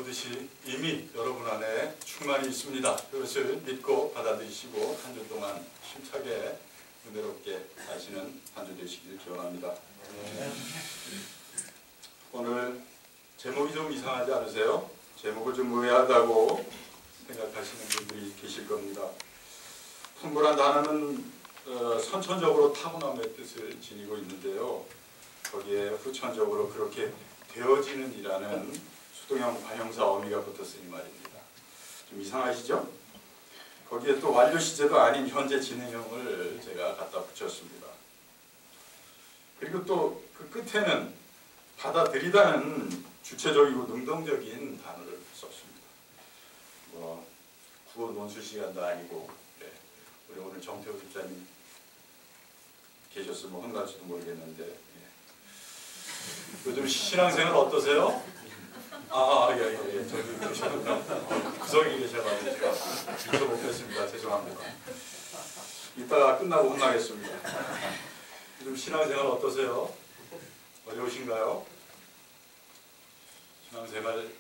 보듯이 이미 여러분 안에 충만히 있습니다. 그것을 믿고 받아들이시고 한 주 동안 힘차게 은혜롭게 사시는 한 주 되시길 기원합니다. 오늘 제목이 좀 이상하지 않으세요? 제목을 좀 의아하다고 생각하시는 분들이 계실 겁니다. 풍부란 단어는 선천적으로 타고남의 뜻을 지니고 있는데요. 거기에 후천적으로 그렇게 되어지는이라는 수동형 관형사 어미가 붙었으니 말입니다. 좀 이상하시죠? 거기에 또 완료 시제도 아닌 현재 진행형을 제가 갖다 붙였습니다. 그리고 또 그 끝에는 받아들이다는 주체적이고 능동적인 단어를 썼습니다. 구호 논술 시간도 아니고, 우리 오늘 정태호 집사님 계셨으면 혼날지도 모르겠는데, 요즘 신앙생활 어떠세요? 예. 저기 계셨군요. 구석에 계셔가지고 제가 미처 못했습니다. 죄송합니다. 이따가 끝나고 혼나겠습니다. 요즘 신앙생활 어떠세요? 어려우신가요? 신앙생활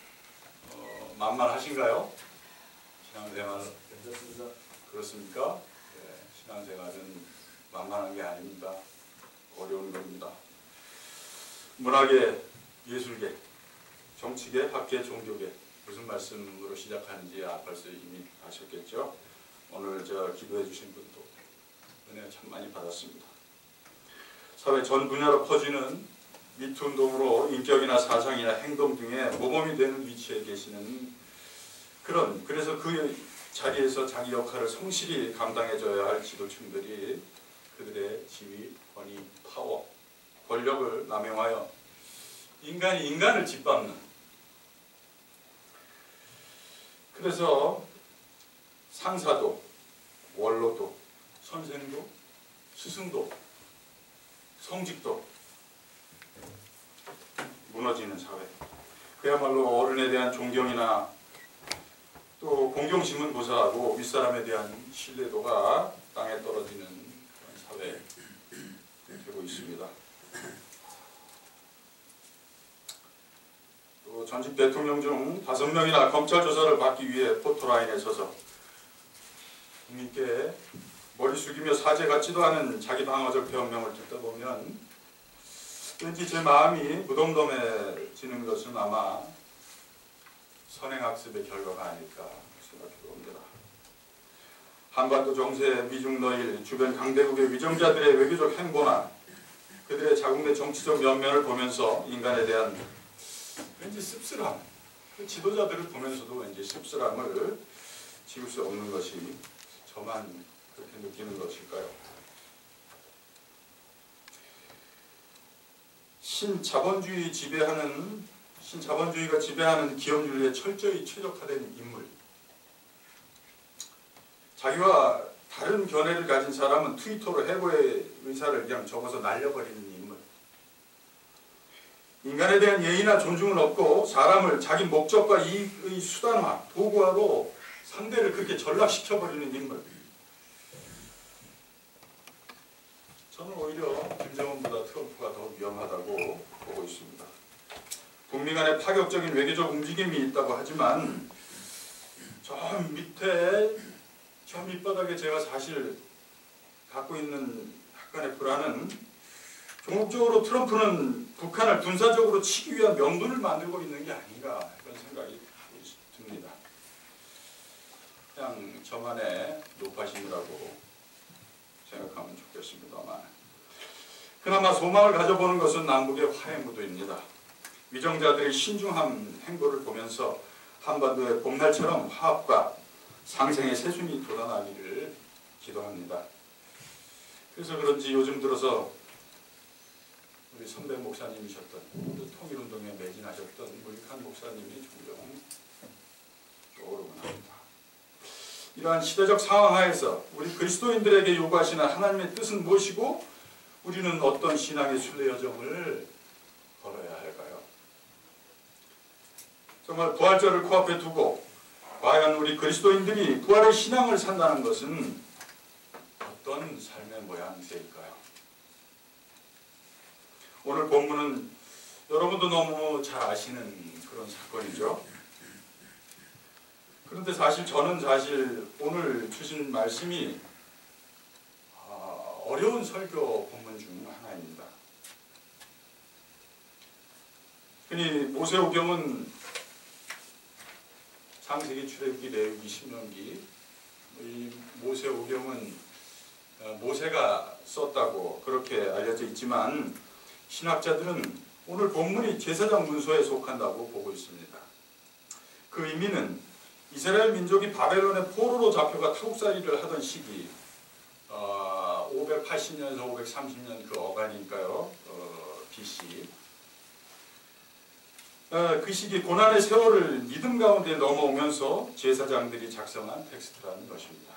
만만하신가요? 신앙생활 괜찮습니다. 그렇습니까? 신앙생활은 만만한 게 아닙니다. 어려운 겁니다. 문화계, 예술계, 정치계, 학계, 종교계 무슨 말씀으로 시작하는지 벌써 이미 아셨겠죠? 오늘 기도해 주신 분도 은혜 참 많이 받았습니다. 사회 전 분야로 퍼지는 미투 운동으로 인격이나 사상이나 행동 등의 모범이 되는 위치에 계시는 그래서 그 자리에서 자기 역할을 성실히 감당해줘야 할 지도층들이 그들의 지위, 권위, 파워, 권력을 남용하여 인간이 인간을 짓밟는, 그래서 상사도, 원로도, 선생도, 스승도, 성직도 무너지는 사회. 그야말로 어른에 대한 존경이나 또 공경심은 고사하고 윗사람에 대한 신뢰도가 땅에 떨어지는 그런 사회 되고 있습니다. 또 전직 대통령 중 5명이나 검찰 조사를 받기 위해 포토라인에 서서 국민께 머리 숙이며 사죄 같지도 않은 자기 방어적 변명을 듣다 보면 왠지 제 마음이 무덤덤해지는 것은 아마 선행학습의 결과가 아닐까 생각해 봅니다. 한반도 정세, 미중노일, 주변 강대국의 위정자들의 외교적 행보나 그들의 자국내 정치적 면면을 보면서 인간에 대한 왠지 씁쓸함, 그 지도자들을 보면서도 왠지 씁쓸함을 지울 수 없는 것이 저만 그렇게 느끼는 것일까요? 신자본주의가 지배하는 기업윤리에 철저히 최적화된 인물. 자기와 다른 견해를 가진 사람은 트위터로 해고의 의사를 그냥 적어서 날려버리는 인물. 인간에 대한 예의나 존중은 없고 사람을 자기 목적과 이익의 수단화, 도구화로 상대를 그렇게 전락시켜버리는 인물. 저는 오히려 김정은보다 트럼프가 더 위험하다고 보고 있습니다. 북미 간의 파격적인 외교적 움직임이 있다고 하지만 저 밑에 저 밑바닥에 제가 사실 갖고 있는 약간의 불안은 종국적으로 트럼프는 북한을 군사적으로 치기 위한 명분을 만들고 있는 게 아닌가 그런 생각이 듭니다. 그냥 저만의 노파심이라고 생각하면 좋겠습니다만, 그나마 소망을 가져보는 것은 남북의 화해 무드입니다. 위정자들의 신중한 행보를 보면서 한반도의 봄날처럼 화합과 상생의 새순이 돋아나기를 기도합니다. 그래서 그런지 요즘 들어서 우리 선배 목사님이셨던 통일운동에 매진하셨던 무익한 목사님이 종종 떠오르곤 합니다. 이러한 시대적 상황 하에서 우리 그리스도인들에게 요구하시는 하나님의 뜻은 무엇이고 우리는 어떤 신앙의 순례 여정을 걸어야 할까요? 정말 부활절을 코앞에 두고 과연 우리 그리스도인들이 부활의 신앙을 산다는 것은 어떤 삶의 모양새일까요? 오늘 본문은 여러분도 너무 잘 아시는 그런 사건이죠. 그런데 저는 오늘 주신 말씀이 어려운 설교 본문 중 하나입니다. 흔히 모세오경은 창세기, 출애굽기, 레위기, 신명기, 이 모세오경은 모세가 썼다고 그렇게 알려져 있지만 신학자들은 오늘 본문이 제사장 문서에 속한다고 보고 있습니다. 그 의미는 이스라엘 민족이 바벨론의 포로로 잡혀가 타국살이를 하던 시기 580년에서 530년 그 어간이니까요. BC 그 시기 고난의 세월을 믿음 가운데 넘어오면서 제사장들이 작성한 텍스트라는 것입니다.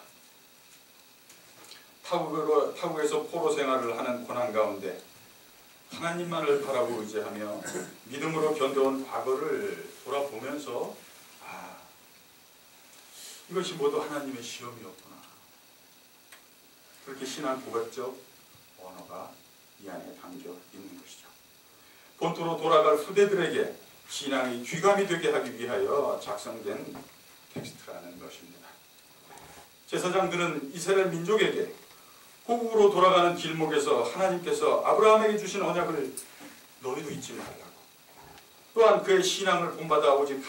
타국에서 포로 생활을 하는 고난 가운데 하나님만을 바라고 의지하며 믿음으로 견뎌온 과거를 돌아보면서 이것이 모두 하나님의 시험이었구나. 그렇게 신앙 고백적 언어가 이 안에 담겨 있는 것이죠. 본토로 돌아갈 후대들에게 신앙이 귀감이 되게 하기 위하여 작성된 텍스트라는 것입니다. 제사장들은 이스라엘 민족에게 고국으로 돌아가는 길목에서 하나님께서 아브라함에게 주신 언약을 너희도 잊지 말라고, 또한 그의 신앙을 본받아 오직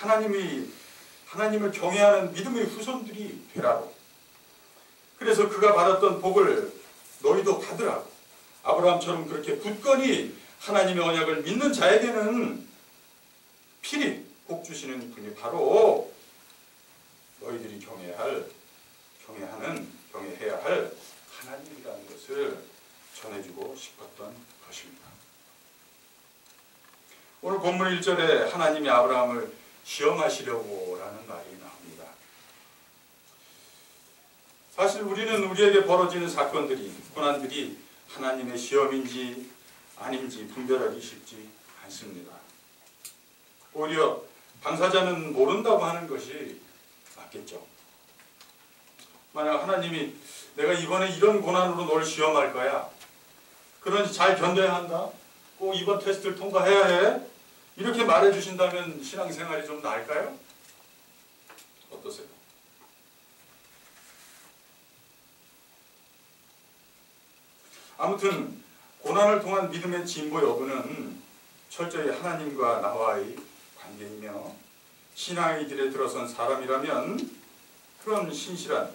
하나님을 경외하는 믿음의 후손들이 되라고, 그래서 그가 받았던 복을 너희도 받으라고, 아브라함처럼 그렇게 굳건히 하나님의 언약을 믿는 자에게는 필히 복 주시는 분이 바로 너희들이 경외해야 할 하나님이라는 것을 전해주고 싶었던 것입니다. 오늘 본문 1절에 하나님이 아브라함을 시험하시려고 라는 말이 나옵니다. 사실 우리는 우리에게 벌어지는 사건들이, 고난들이 하나님의 시험인지 아닌지 분별하기 쉽지 않습니다. 오히려 당사자는 모른다고 하는 것이 맞겠죠. 만약 하나님이 내가 이번에 이런 고난으로 널 시험할 거야, 그러니 잘 견뎌야 한다, 꼭 이번 테스트를 통과해야 해, 이렇게 말해주신다면 신앙생활이 좀 나을까요? 어떠세요? 아무튼 고난을 통한 믿음의 진보 여부는 철저히 하나님과 나와의 관계이며, 신앙의 길에 들어선 사람이라면, 그런 신자라면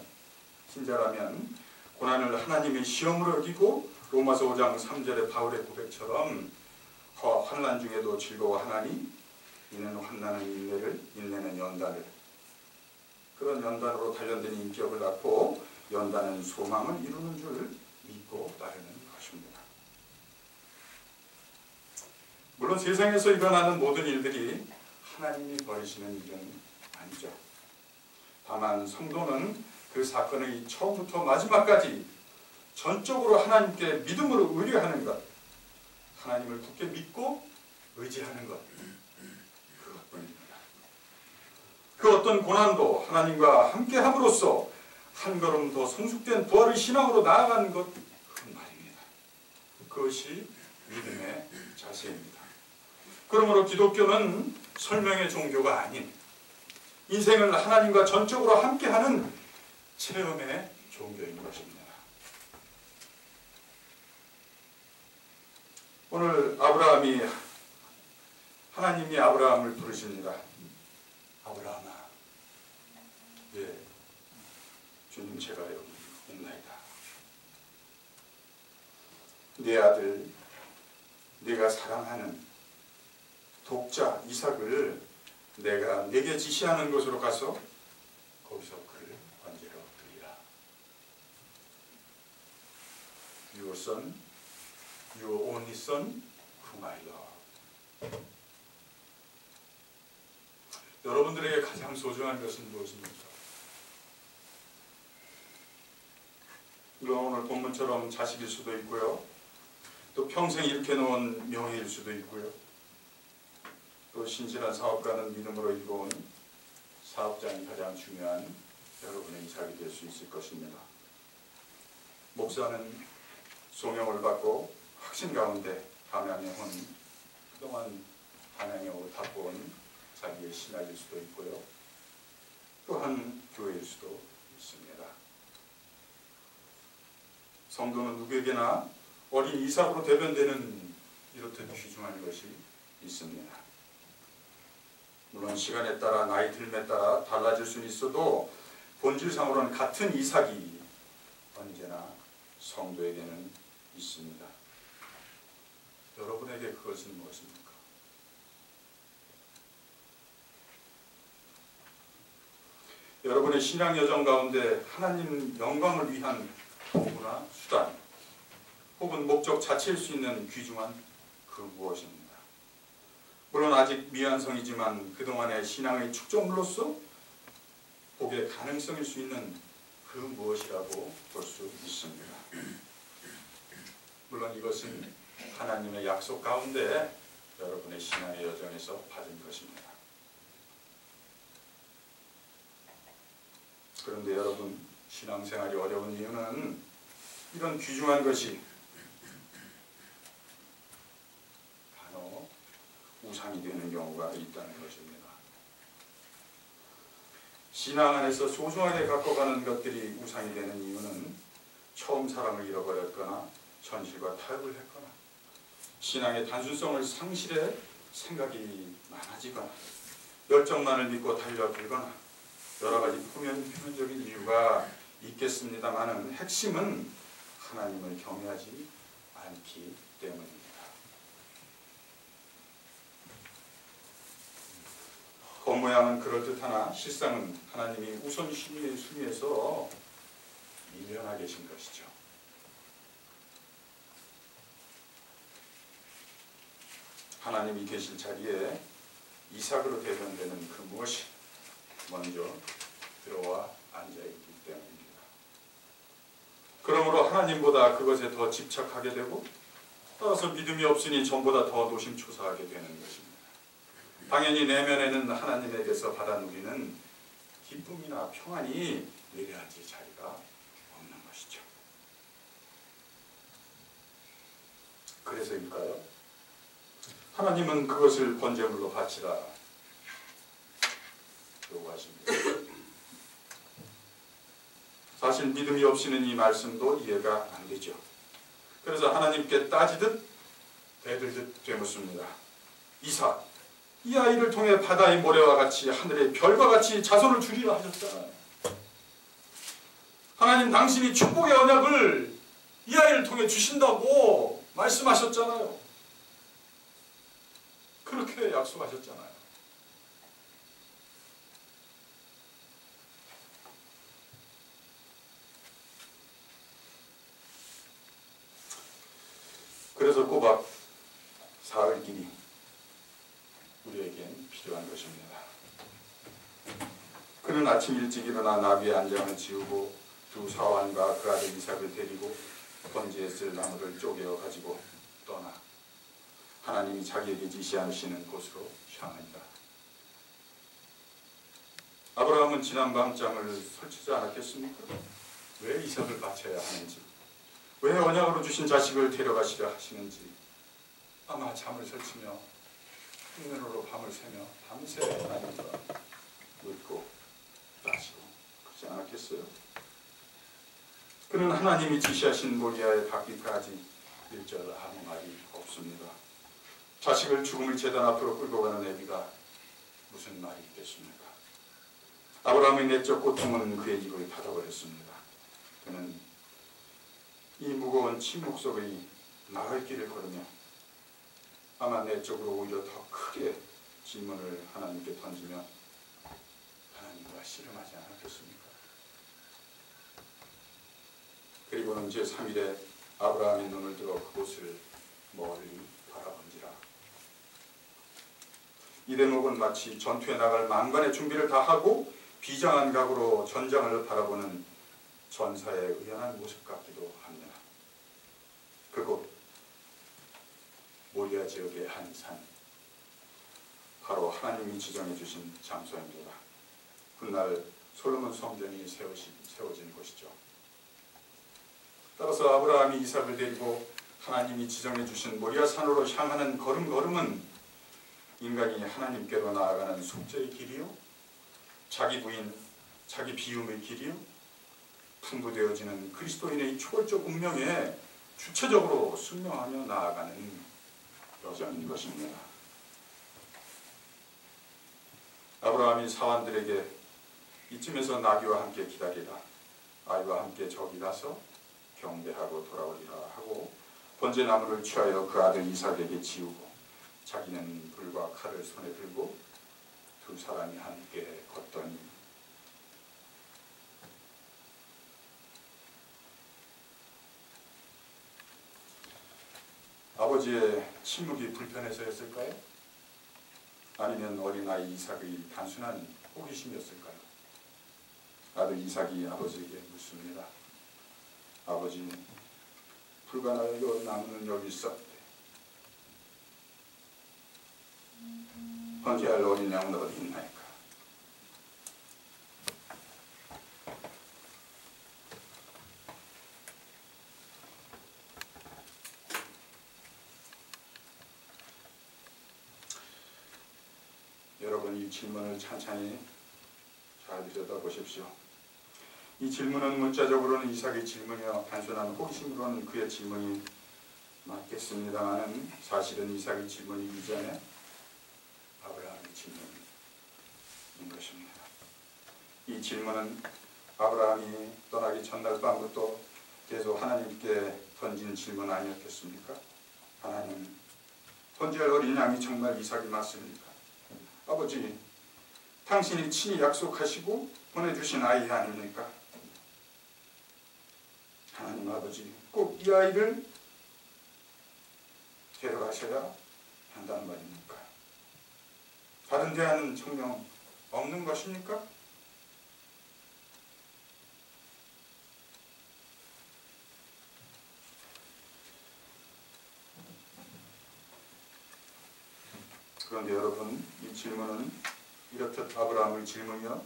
고난을 하나님의 시험으로 여기고 로마서 5장 3절의 바울의 고백처럼 환난 중에도 즐거워하나니 이는 환난은 인내를, 인내는 연단을, 그런 연단으로 단련된 인격을 낳고 연단은 소망을 이루는 줄 믿고 따르는 것입니다. 물론 세상에서 일어나는 모든 일들이 하나님이 버리시는 일은 아니죠. 다만 성도는 그 사건의 처음부터 마지막까지 전적으로 하나님께 믿음으로 의뢰하는 것, 하나님을 굳게 믿고 의지하는 것, 그것뿐입니다. 그 어떤 고난도 하나님과 함께함으로써 한 걸음 더 성숙된 부활의 신앙으로 나아가는 것, 그 말입니다. 그것이 믿음의 자세입니다. 그러므로 기독교는 설명의 종교가 아닌 인생을 하나님과 전적으로 함께하는 체험의 종교인 것입니다. 오늘 하나님이 아브라함을 부르십니다. 아브라함아, 예, 주님 제가 여기 있나이다. 내 아들, 네가 사랑하는 독자 이삭을 내가 네게 지시하는 곳으로 가서 거기서 그를 번제로 드리라. Your son, your only son, whom I love. 여러분들에게 가장 소중한 것은 무엇입니까? 물론 오늘 본문처럼 자식일 수도 있고요, 또 평생 일으켜 놓은 명예일 수도 있고요, 또 신실한 사업가는 믿음으로 이루어온 사업장이 가장 중요한 여러분의 이삭이 될 수 있을 것입니다. 목사는 소명을 받고 확신 가운데 한양에 온, 그동안 한양에 오고 닦고 온 자기의 신학일 수도 있고요, 또한 교회일 수도 있습니다. 성도는 누구에게나 어린 이삭으로 대변되는 이렇듯 귀중한 것이 있습니다. 물론 시간에 따라 나이 들에 따라 달라질 수는 있어도 본질상으로는 같은 이삭이 언제나 성도에게는 있습니다. 여러분에게 그것은 무엇입니까? 여러분의 신앙 여정 가운데 하나님 영광을 위한 도구나 수단 혹은 목적 자체일 수 있는 귀중한 그 무엇입니다. 물론 아직 미완성이지만 그동안의 신앙의 축적물로서 복의 가능성일 수 있는 그 무엇이라고 볼 수 있습니다. 물론 이것은 하나님의 약속 가운데 여러분의 신앙의 여정에서 받은 것입니다. 그런데 여러분, 신앙생활이 어려운 이유는 이런 귀중한 것이 간혹 우상이 되는 경우가 있다는 것입니다. 신앙 안에서 소중하게 갖고가는 것들이 우상이 되는 이유는 처음 사랑을 잃어버렸거나 현실과 타협을 했거나 신앙의 단순성을 상실해 생각이 많아지거나 열정만을 믿고 달려들거나 여러 가지 표면적인 이유가 있겠습니다만은 핵심은 하나님을 경외하지 않기 때문입니다. 겉모양은 그럴듯하나 실상은 하나님이 우선순위에서 미련하 계신 것이죠. 하나님이 계실 자리에 이삭으로 대변되는 그 무엇이 먼저 들어와 앉아있기 때문입니다. 그러므로 하나님보다 그것에 더 집착하게 되고 따라서 믿음이 없으니 전보다 더 노심초사하게 되는 것입니다. 당연히 내면에는 하나님에게서 받아 누리는 기쁨이나 평안이 내려앉을 자리가 없는 것이죠. 그래서일까요? 하나님은 그것을 번제물로 바치라 요구하십니다. 사실 믿음이 없이는 이 말씀도 이해가 안 되죠. 그래서 하나님께 따지듯 대들듯 되묻습니다. 이삭, 이 아이를 통해 바다의 모래와 같이 하늘의 별과 같이 자손을 주리라 하셨잖아요. 하나님 당신이 축복의 언약을 이 아이를 통해 주신다고 말씀하셨잖아요. 그렇게 약속하셨잖아요. 그래서 꼬박 사흘길이 우리에겐 필요한 것입니다. 그는 아침 일찍 일어나 나귀의 안장을 지우고 두 사환과 그 아들 이삭을 데리고 번제에 쓸 나무를 쪼개어 가지고 떠나 하나님이 자기에게 지시하시는 곳으로 향한다. 아브라함은 지난 밤잠을 설치지 않았겠습니까? 왜 이삭을 바쳐야 하는지, 왜 언약으로 주신 자식을 데려가시려 하시는지 아마 잠을 설치며 흑면으로 밤을 새며 밤새 하나님과 묻고 따지고 그러지 않았겠어요? 그는 하나님이 지시하신 모리아에 닿기까지 1절 아무 말이 없습니다. 자식을 죽음의 제단 앞으로 끌고 가는 애비가 무슨 말이 있겠습니까? 아브라함의 내적 고통은 그의 입을 닫아버렸습니다. 그는 이 무거운 침묵 속의 나갈 길을 걸으며 아마 내적으로 오히려 더 크게 질문을 하나님께 던지며 하나님과 씨름하지 않았겠습니까? 그리고는 제3일에 아브라함의 눈을 들어 그곳을 멀리 바라본지라. 이 대목은 마치 전투에 나갈 만관의 준비를 다 하고 비장한 각오로 전장을 바라보는 전사의 의연한 모습 같기도 합니다. 그곳 모리아 지역의 한 산, 바로 하나님이 지정해 주신 장소입니다. 훗날 솔로몬 성전이 세워진 곳이죠. 따라서 아브라함이 이삭을 데리고 하나님이 지정해 주신 모리아 산으로 향하는 걸음걸음은 인간이 하나님께로 나아가는 숙제의 길이요, 자기 부인 자기 비움의 길이요, 풍부되어지는 그리스도인의 초월적 운명에 주체적으로 순명하며 나아가는 여정인 것입니다. 아브라함이 사환들에게 이쯤에서 나귀와 함께 기다리라, 아이와 함께 저기 가서 경배하고 돌아오리라 하고 번제나무를 취하여 그 아들 이삭에게 지우고 자기는 불과 칼을 손에 들고 두 사람이 함께 걷더니 아버지의 침묵이 불편해서였을까요? 아니면 어린아이 이삭의 단순한 호기심이었을까요? 아들 이삭이 아버지에게 묻습니다. 아버지, 불가나요 나무는 여기 있었대. 번제할 어린 양은 어디 있나이까? 여러분, 이 질문을 찬찬히 잘 들여다보십시오. 이 질문은 문자적으로는 이삭의 질문이요, 단순한 호기심으로는 그의 질문이 맞겠습니다만 사실은 이삭의 질문이 이전에 아브라함의 질문인 것입니다. 이 질문은 아브라함이 떠나기 전날 밤부터 계속 하나님께 던진 질문 아니었겠습니까? 하나님, 번제할 어린 양이 정말 이삭이 맞습니까? 아버지, 당신이 친히 약속하시고 보내주신 아이 아닙니까? 하나님 아버지, 꼭 이 아이를 데려가셔야 한다는 말입니까? 다른 대안은 정녕 없는 것입니까? 그런데 여러분, 이 질문은 이렇듯 아브라함의 질문이요,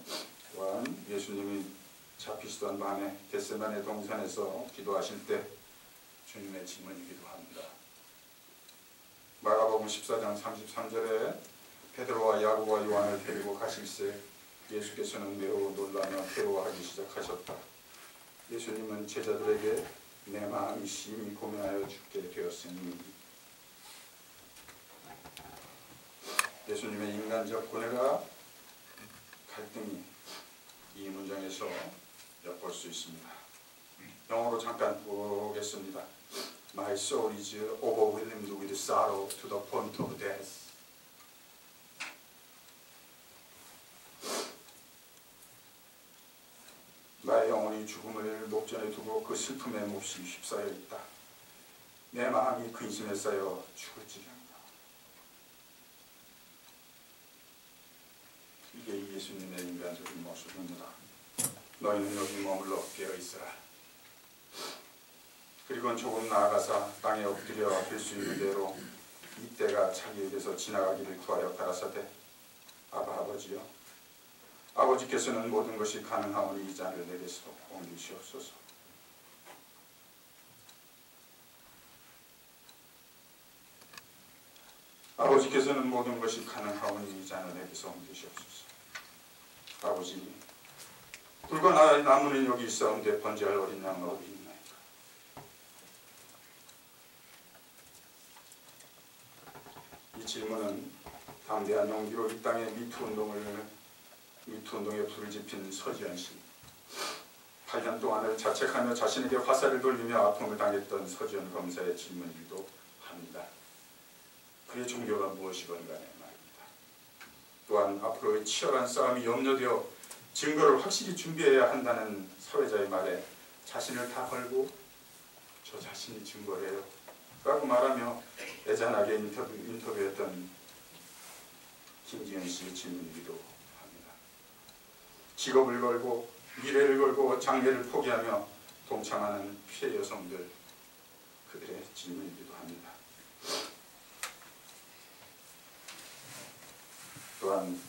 또한 예수님이 잡히시던 밤에 겟세마네 동산에서 기도하실 때 주님의 질문이기도 합니다. 마가복음 14장 33절에 베드로와 야고보와 요한을 데리고 가실새 예수께서는 매우 놀라며 괴로워하기 시작하셨다. 예수님은 제자들에게 내 마음이 심히 고민하여 죽게 되었으니, 예수님의 인간적 고뇌가 갈등이 이 문장에서 엿볼 수 있습니다. 영어로 잠깐 보겠습니다. My soul is overwhelmed with sorrow to the point of death. 나의 영혼이 죽음을 목전에 두고 그 슬픔에 몹시 휩싸여 있다. 내 마음이 근심에 쌓여 죽을 지경이다. 이게 예수님의 인간적인 모습입니다. 너희는 여기 머물러 깨어 있으라. 그리고 조금 나아가서 땅에 엎드려 빌 수 있는 대로 이때가 자기에게서 지나가기를 구하여 가라사대, 아버지여, 아버지께서는 모든 것이 가능하오니 이 잔을 내게서 옮기시옵소서. 아버지께서는 모든 것이 가능하오니 이 잔을 내게서 옮기시옵소서. 아버지, 불과 나무는 여기 있사온데 번제할 어린 양은 어디 있나이까? 이 질문은 담대한 용기로 이 땅의 미투운동에 불을 지핀 서지현 씨, 8년 동안을 자책하며 자신에게 화살을 돌리며 아픔을 당했던 서지현 검사의 질문이기도 합니다. 그의 종교가 무엇이건 간에 말입니다. 또한 앞으로의 치열한 싸움이 염려되어 증거를 확실히 준비해야 한다는 사회자의 말에 자신을 다 걸고 저 자신이 증거래요 라고 말하며 애잔하게 인터뷰했던 김지현 씨의 질문이기도 합니다. 직업을 걸고 미래를 걸고 장래를 포기하며 동참하는 피해 여성들, 그들의 질문이기도 합니다. 또한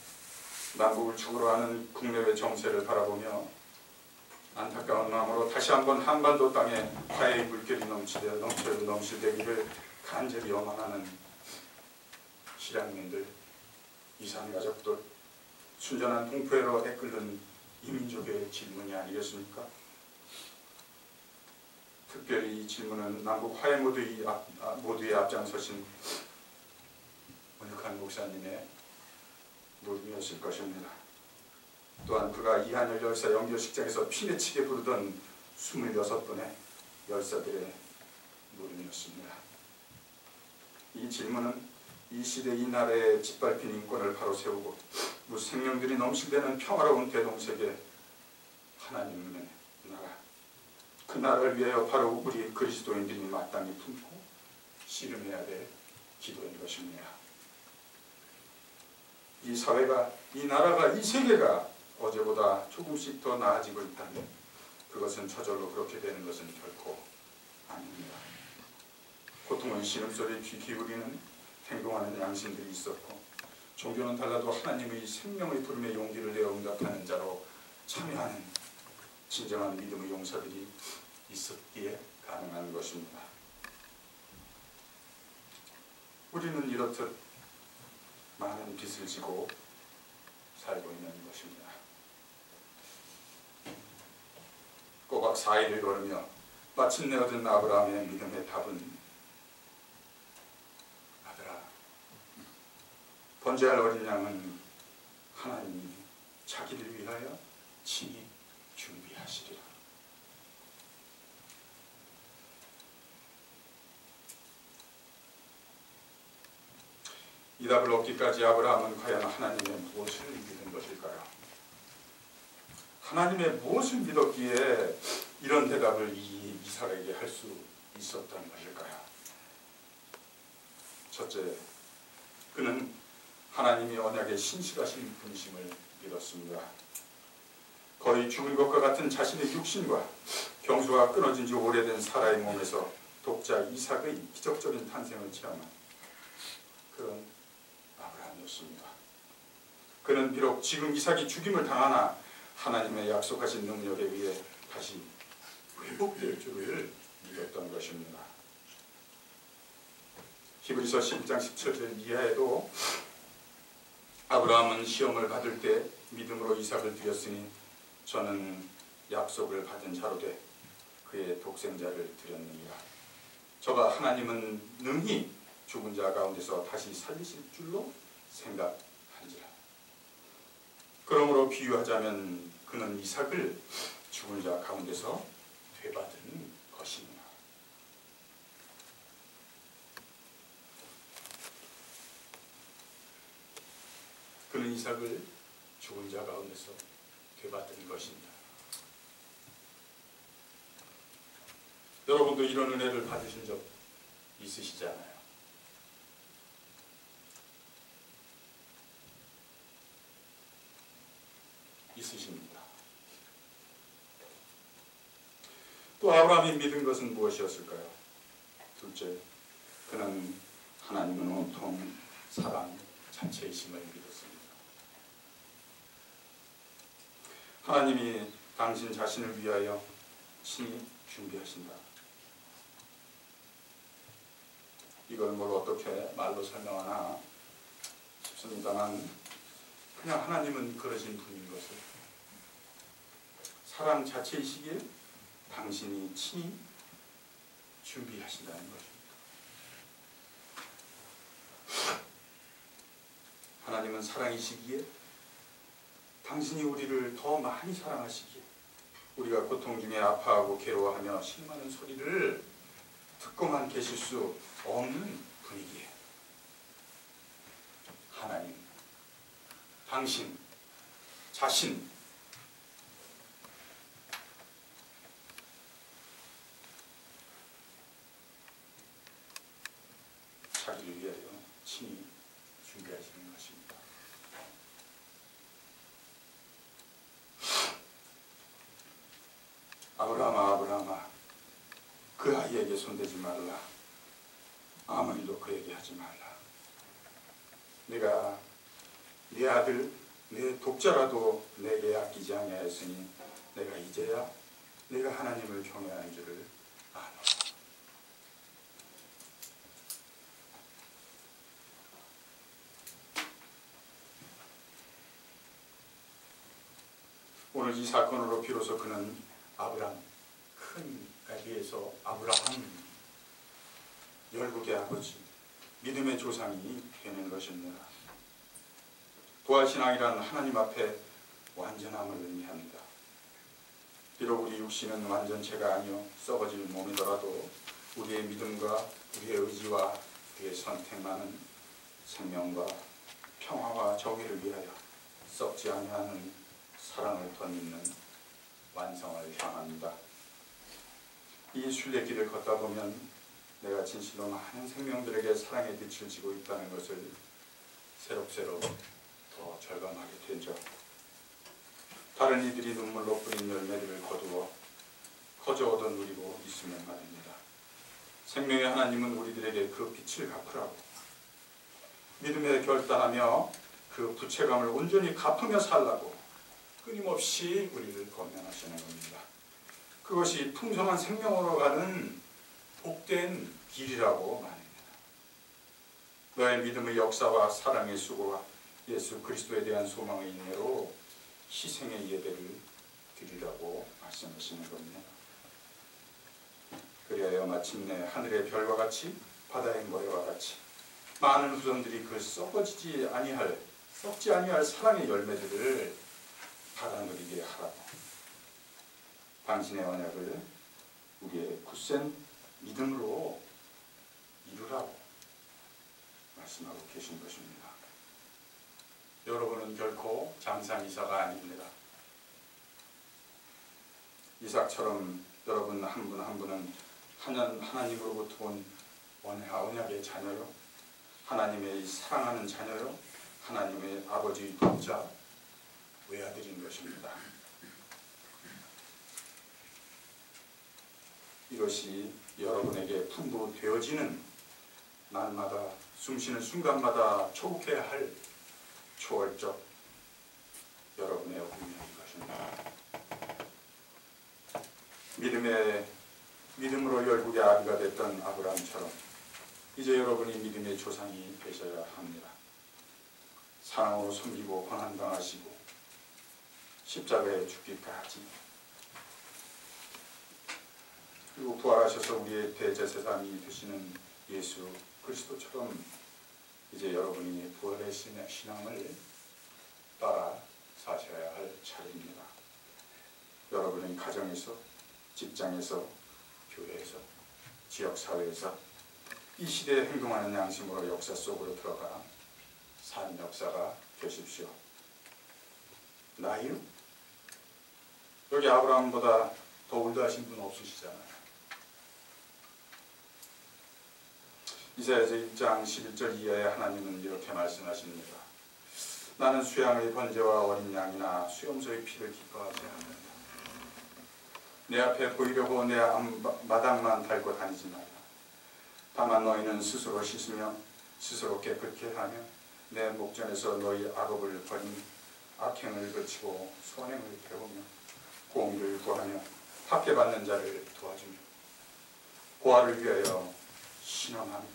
남북을 축으로 하는 국내외 정세를 바라보며 안타까운 마음으로 다시 한번 한반도 땅에 화해의 물결이 넘실대기를 간절히 염원하는 실향민들, 이산가족들, 순전한 동포애로 애끓는 이민족의 질문이 아니겠습니까? 특별히 이 질문은 남북 화해 모두에 앞장서신 원육한 목사님의 물음이었을 것입니다. 또한 그가 이한열 열사 영교식장에서 피맺히게 부르던 26분의 열사들의 물음이었습니다. 이 질문은 이 시대 이 나라의 짓밟힌 인권을 바로 세우고 생명들이 넘실대는 평화로운 대동세계 하나님의 나라, 그 나라를 위하여 바로 우리 그리스도인들이 마땅히 품고 씨름해야 될 기도인 것입니다. 이 사회가, 이 나라가, 이 세계가 어제보다 조금씩 더 나아지고 있다면 그것은 저절로 그렇게 되는 것은 결코 아닙니다. 고통은 신음소리에 귀 기울이는 행동하는 양심들이 있었고, 종교는 달라도 하나님의 생명의 부름에 용기를 내어 응답하는 자로 참여하는 진정한 믿음의 용사들이 있었기에 가능한 것입니다. 우리는 이렇듯 많은 빚을 지고 살고 있는 것입니다. 꼬박 4일을 걸으며 마침내 얻은 아브라함의 믿음의 답은, 아들아, 번제할 어린 양은 하나님이 자기를 위하여 친히 준비하시리라. 이 답을 얻기까지 아브라함은 과연 하나님의 무엇을 믿은 것일까요? 하나님의 무엇을 믿었기에 이런 대답을 이삭에게 할 수 있었던 것일까요? 첫째, 그는 하나님이 언약에 신실하신 분심을 믿었습니다. 거의 죽을 것과 같은 자신의 육신과 경수가 끊어진 지 오래된 사라의 몸에서 독자 이삭의 기적적인 탄생을 체험한 그런 아브라함이었습니다. 그는 비록 지금 이삭이 죽임을 당하나 하나님의 약속하신 능력에 의해 다시 회복될 줄을 믿었던 것입니다. 히브리서 11장 17절 이하에도 아브라함은 시험을 받을 때 믿음으로 이삭을 드렸으니 저는 약속을 받은 자로 돼 그의 독생자를 드렸느니라. 저가 하나님은 능히 죽은 자 가운데서 다시 살리실 줄로 생각한지라. 그러므로 비유하자면 그는 이삭을 죽은 자 가운데서 되받은 것입니다. 그는 이삭을 죽은 자 가운데서 되받은 것입니다. 여러분도 이런 은혜를 받으신 적 있으시잖아요. 있으십니다. 또 아브라함이 믿은 것은 무엇이었을까요? 둘째, 그는 하나님은 온통 사랑 자체이심을 믿었습니다. 하나님이 당신 자신을 위하여 친히 준비하신다. 이걸 뭘 어떻게 말로 설명하나 싶습니다만, 그냥 하나님은 그러신 분인 것을, 사랑 자체이시기에 당신이 친히 준비하신다는 것입니다. 하나님은 사랑이시기에 당신이 우리를 더 많이 사랑하시기에 우리가 고통 중에 아파하고 괴로워하며 실망하는 소리를 듣고만 계실 수 없는 분이기에 하나님, 당신 자신, 자기를 위하여 친히 준비하시는 것입니다. 아브라함아, 아브라함아, 그 아이에게 손대지 말라. 아무 일도 그에게 하지 말라. 내가 네 아들, 내 독자라도 내게 아끼지 아니하였으니 내가 이제야 내가 하나님을 경외하는 줄을 아노라. 오늘 이 사건으로 비로소 그는 아브람, 큰 애비에서 아브라함, 열국의 아버지, 믿음의 조상이 되는 것입니다. 부활신앙이란 하나님 앞에 완전함을 의미합니다. 비록 우리 육신은 완전체가 아니요 썩어질 몸이더라도 우리의 믿음과 우리의 의지와 우리의 선택만은 생명과 평화와 정의를 위하여 썩지 아니하는 사랑을 덧입는 완성을 향합니다. 이 순례길을 걷다 보면 내가 진실로 많은 생명들에게 사랑의 빛을 지고 있다는 것을 새록새록 더 절감하게 되죠. 다른 이들이 눈물로 뿌린 열매들을 거두어 거저 얻어 누리고 있으면 말입니다. 생명의 하나님은 우리들에게 그 빛을 갚으라고 믿음에 결단하며 그 부채감을 온전히 갚으며 살라고 끊임없이 우리를 권면하시는 겁니다. 그것이 풍성한 생명으로 가는 복된 길이라고 말입니다. 너의 믿음의 역사와 사랑의 수고와 예수 그리스도에 대한 소망의 인내로 희생의 예배를 드리라고 말씀하시는 겁니다. 그리하여 마침내 하늘의 별과 같이 바다의 모래와 같이 많은 후손들이 그 썩지 아니할 사랑의 열매들을 받아 누리게 하라고 당신의 언약을 우리의 굳센 믿음으로 이루라고 말씀하고 계신 것입니다. 여러분은 결코 장상이사가 아닙니다. 이삭처럼 여러분 한 분 한 분은 하나님으로부터 온 언약의 자녀요, 하나님의 사랑하는 자녀요, 하나님의 아버지의 독자 외아들인 것입니다. 이것이 여러분에게 풍부되어지는 날마다 숨쉬는 순간마다 초국해야 할 초월적 여러분의 운명인 것입니다. 믿음으로 열국의 아비가 됐던 아브라함처럼 이제 여러분이 믿음의 조상이 되셔야 합니다. 사랑으로 섬기고 고난당하시고 십자가에 죽기까지, 그리고 부활하셔서 우리의 대제사장이 되시는 예수 그리스도처럼 이제 여러분이 부활의 신앙을 따라 사셔야 할 차례입니다. 여러분은 가정에서, 직장에서, 교회에서, 지역사회에서 이 시대에 행동하는 양심으로 역사 속으로 들어가 산 역사가 되십시오. 나이요? 여기 아브라함보다 더 올드하신 분 없으시잖아요. 이사야서 1장 11절 이하에 하나님은 이렇게 말씀하십니다. 나는 수양의 번제와 어린 양이나 수염소의 피를 기뻐하지 않는다. 내 앞에 보이려고 내 마당만 밟고 다니지 마라. 다만 너희는 스스로 씻으며 스스로 깨끗게 하며 내 목전에서 너희 악업을 버리며 악행을 그치고 선행을 배우며 공의를 구하며 학대받는 자를 도와주며 고아를 위하여 신원하며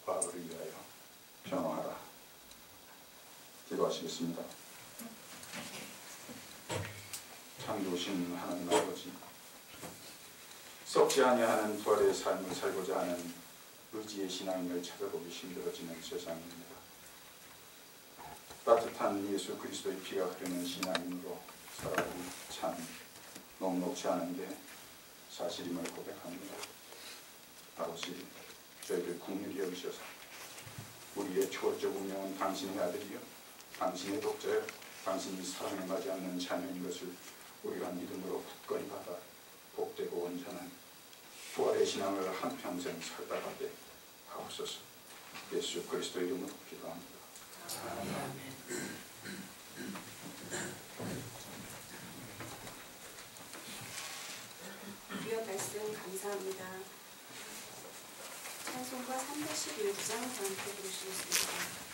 과부를 위하여 변호하라. 기도하시겠습니다. 참 좋으신 하나님 아버지, 썩지 아니하는 부활의 삶을 살고자 하는 의지의 신앙인을 찾아보기 힘들어지는 세상입니다. 따뜻한 예수 그리스도의 피가 흐르는 신앙인으로 살아가기 참 녹록지 않은 게 사실임을 고백합니다. 아버지, 저희를 긍휼히 여기셔서 우리의 초월적 운명은 당신의 아들이요, 당신의 독자요, 당신이 사랑에 맞지 않는 자녀인 것을 우리가 믿음으로 굳건히 받아 복되고 온전한 부활의 신앙을 한평생 살다가게 하옵소서. 예수 그리스도 이름으로 기도합니다. 아멘. 주여 말씀 감사합니다. 찬송가 311장 함께 부르시겠습니다.